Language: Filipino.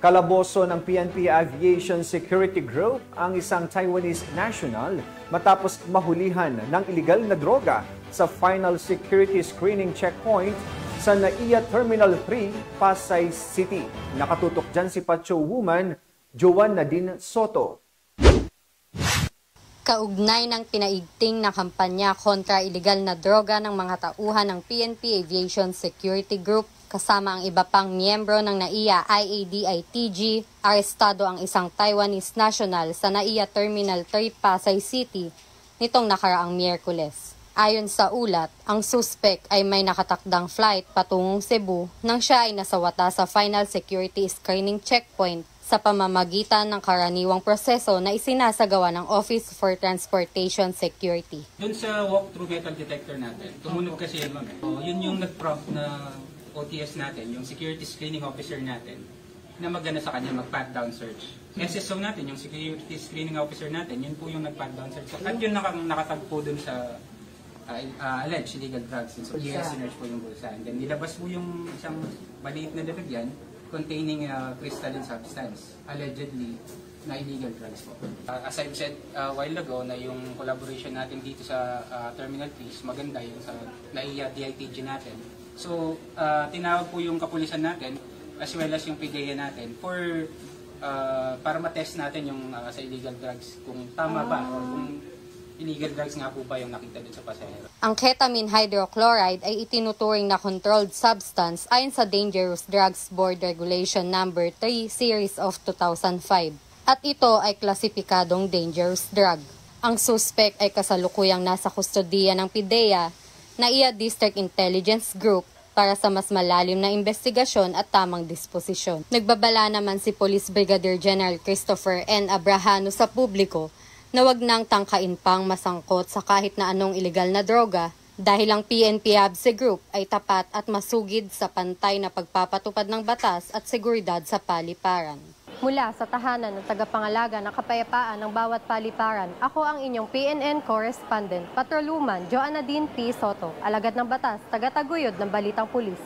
Kalaboso ng PNP Aviation Security Group ang isang Taiwanese national matapos mahulihan ng iligal na droga sa final security screening checkpoint sa NAIA Terminal 3, Pasay City. Nakatutok dyan si Pacho Woman, Joan Nadine Soto. Kaugnay ng pinaigting na kampanya kontra iligal na droga ng mga tauhan ng PNP Aviation Security Group kasama ang iba pang miyembro ng NAIA IADITG, arestado ang isang Taiwanese national sa NAIA Terminal 3, Pasay City nitong nakaraang Miyerkules. Ayon sa ulat, ang suspect ay may nakatakdang flight patungong Cebu nang siya ay nasawata sa final security screening checkpoint sa pamamagitan ng karaniwang proseso na isinasagawa ng Office for Transportation Security. Doon sa walk-through metal detector natin, tumunog kasi yan, ma'am. So, yun yung nag-prompt na OTS natin, yung security screening officer natin, na magana sa kanya mag-pat down search. SSO natin, yung security screening officer natin, yun po yung nag-pat down search. At yun nakatagpo dun sa alleged illegal drugs. So, sinerch po yung bulsa. And then nilabas po yung isang maliit na lalagyan containing crystalline substance, allegedly na illegal drugs po. As I've said a while ago, na yung collaboration natin dito sa Terminal 3, maganda yung sa NAIA DITG natin. So, tinawag po yung kapulisan natin as well as yung PDEA natin para matest natin yung sa illegal drugs kung tama ba o kung illegal drugs nga po ba yung nakita dun sa pasahero. Ang ketamine hydrochloride ay itinuturing na controlled substance ayon sa Dangerous Drugs Board Regulation No. 3 Series of 2005 at ito ay klasipikadong dangerous drug. Ang suspect ay kasalukuyang nasa kustodiya ng PDEA, NAIA District Intelligence Group para sa mas malalim na investigasyon at tamang disposisyon. Nagbabala naman si Police Brigadier General Christopher N. Abrahano sa publiko na wag nang tangkain pang masangkot sa kahit na anong iligal na droga dahil ang PNP ABSE Group ay tapat at masugid sa pantay na pagpapatupad ng batas at seguridad sa paliparan. Mula sa tahanan ng tagapangalaga ng kapayapaan ng bawat paliparan, ako ang inyong PNN correspondent, Patrolwoman Joan Nadine P. Soto, alagad ng batas, tagataguyod ng Balitang Pulis.